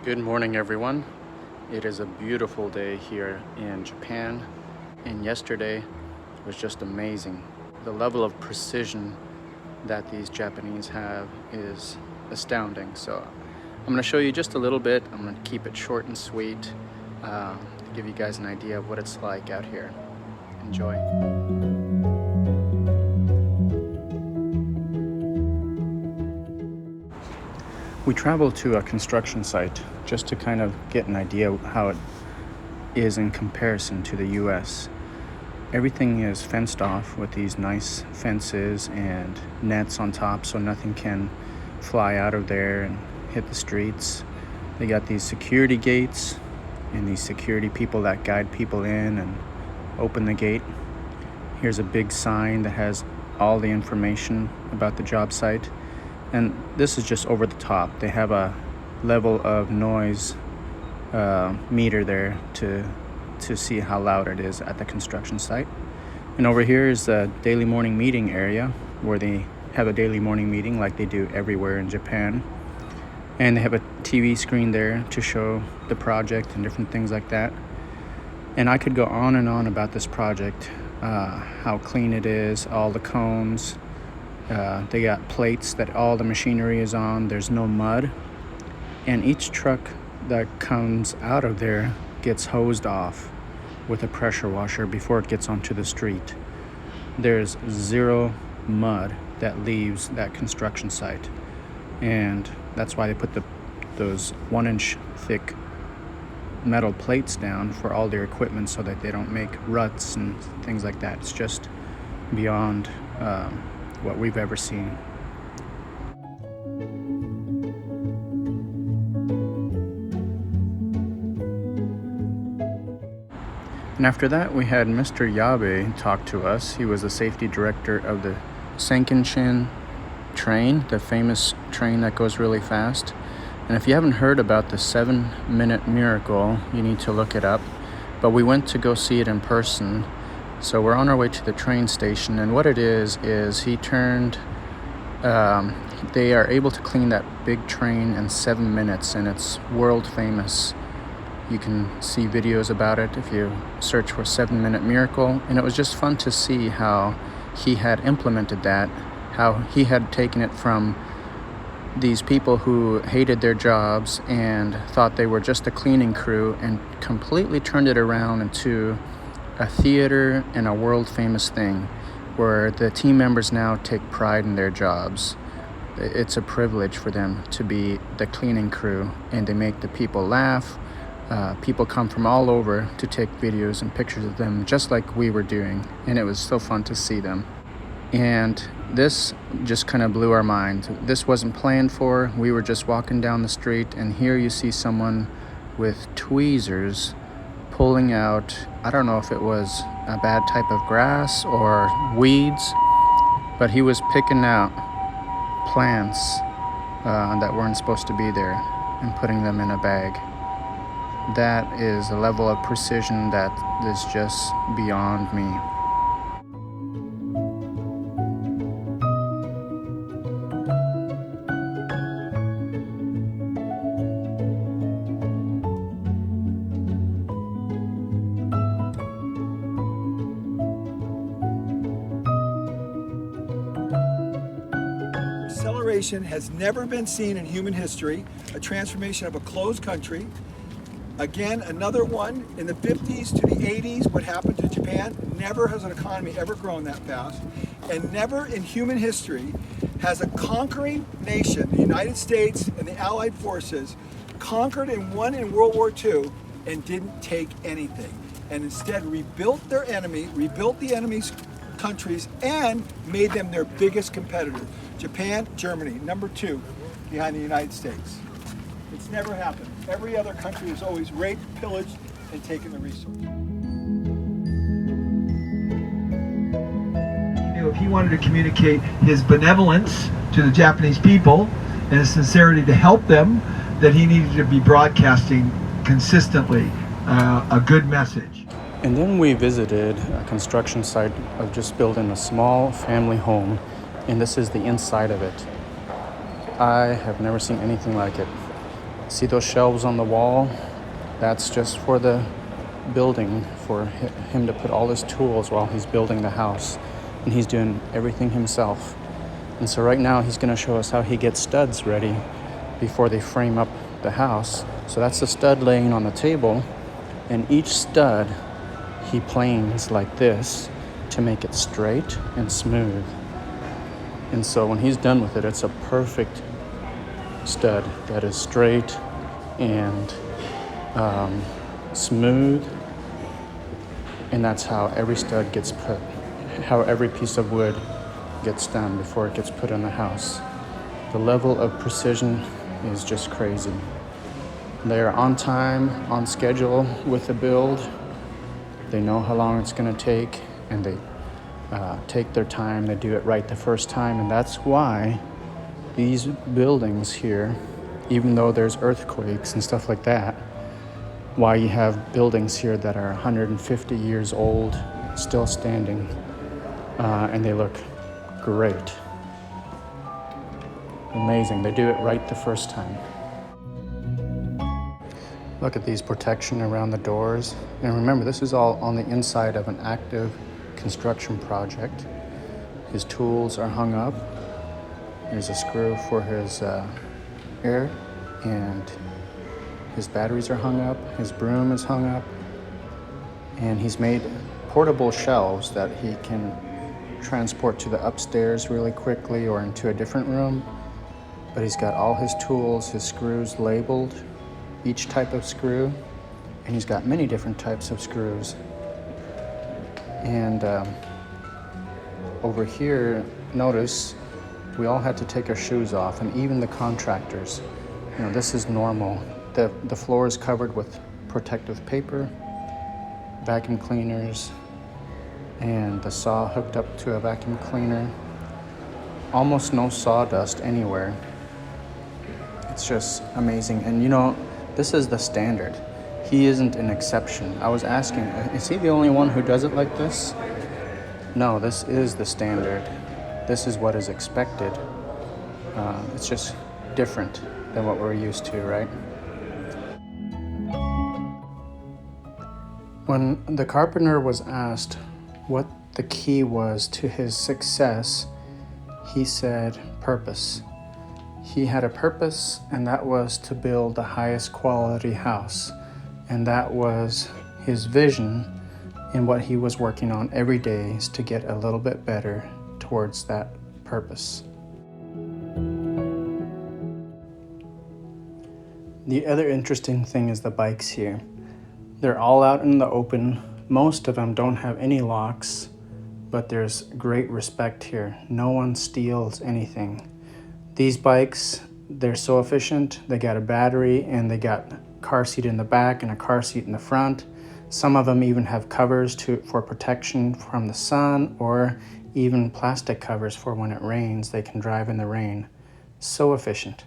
Good morning, everyone. It is a beautiful day here in Japan, and yesterday was just amazing. The level of precision that these Japanese have is astounding. So I'm going to show you just a little bit. I'm going to keep it short and sweet to give you guys an idea of what it's like out here. Enjoy. We traveled to a construction site just to kind of get an idea how it is in comparison to the US. Everything is fenced off with these nice fences and nets on top so nothing can fly out of there and hit the streets. They got these security gates and these security people that guide people in and open the gate. Here's a big sign that has all the information about the job site. And this is just over the top. They have a level of noise meter there to see how loud it is at the construction site. And over here is the daily morning meeting area where they have a daily morning meeting like they do everywhere in Japan. And they have a TV screen there to show the project and different things like that. And I could go on and on about this project, how clean it is, all the cones. They got plates that all the machinery is on. There's no mud. And each truck that comes out of there gets hosed off with a pressure washer before it gets onto the street. There's zero mud that leaves that construction site. And that's why they put those 1-inch thick metal plates down for all their equipment so that they don't make ruts and things like that. It's just beyond what we've ever seen. And after that, we had Mr. Yabe talk to us. He was the safety director of the Senkinshin train, the famous train that goes really fast. And if you haven't heard about the 7-minute miracle, you need to look it up. But we went to go see it in person. So we're on our way to the train station, and what it is he turned, they are able to clean that big train in 7 minutes, and it's world famous. You can see videos about it if you search for 7-minute miracle, and it was just fun to see how he had implemented that, how he had taken it from these people who hated their jobs and thought they were just a cleaning crew and completely turned it around into a theater and a world famous thing where the team members now take pride in their jobs. It's a privilege for them to be the cleaning crew, and they make the people laugh. People come from all over to take videos and pictures of them just like we were doing, and it was so fun to see them. And this just kind of blew our mind. This wasn't planned for. We were just walking down the street, and here you see someone with tweezers pulling out, I don't know if it was a bad type of grass or weeds, but he was picking out plants that weren't supposed to be there and putting them in a bag. That is a level of precision that is just beyond me. Acceleration has never been seen in human history, a transformation of a closed country. Again, another one in the 50s to the 80s, what happened to Japan. Never has an economy ever grown that fast. And never in human history has a conquering nation, the United States and the Allied forces, conquered and won in World War II and didn't take anything. And instead rebuilt their enemy, rebuilt the enemy's countries, and made them their biggest competitor. Japan, Germany, number 2 behind the United States. It's never happened. Every other country has always raped, pillaged, and taken the resources. He knew if he wanted to communicate his benevolence to the Japanese people and his sincerity to help them, that he needed to be broadcasting consistently a good message. And then we visited a construction site of just building a small family home, and this is the inside of it. I have never seen anything like it. See those shelves on the wall? That's just for the building, for him to put all his tools while he's building the house. And he's doing everything himself. And so right now he's gonna show us how he gets studs ready before they frame up the house. So that's the stud laying on the table, and each stud he planes like this to make it straight and smooth. And so when he's done with it, it's a perfect stud that is straight and smooth. And that's how every stud gets put, how every piece of wood gets done before it gets put in the house. The level of precision is just crazy. They are on time, on schedule with the build. They know how long it's going to take, and they take their time. They do it right the first time, and that's why these buildings here, even though there's earthquakes and stuff like that, why you have buildings here that are 150 years old, still standing, and they look great. Amazing. They do it right the first time. Look at these protection around the doors. And remember, this is all on the inside of an active construction project. His tools are hung up. There's a screw for his air, and his batteries are hung up. His broom is hung up. And he's made portable shelves that he can transport to the upstairs really quickly or into a different room. But he's got all his tools, his screws labeled, each type of screw, and he's got many different types of screws. And over here, notice we all had to take our shoes off, and even the contractors. You know, this is normal. The floor is covered with protective paper, vacuum cleaners, and the saw hooked up to a vacuum cleaner. Almost no sawdust anywhere. It's just amazing. And you know, this is the standard. He isn't an exception. I was asking, is he the only one who does it like this? No, this is the standard. This is what is expected. It's just different than what we're used to, right? When the carpenter was asked what the key was to his success, he said purpose. He had a purpose, and that was to build the highest quality house. And that was his vision, and what he was working on every day is to get a little bit better towards that purpose. The other interesting thing is the bikes here. They're all out in the open. Most of them don't have any locks, but there's great respect here. No one steals anything. These bikes, they're so efficient. They got a battery, and they got car seat in the back and a car seat in the front. Some of them even have covers for protection from the sun, or even plastic covers for when it rains. They can drive in the rain. So efficient.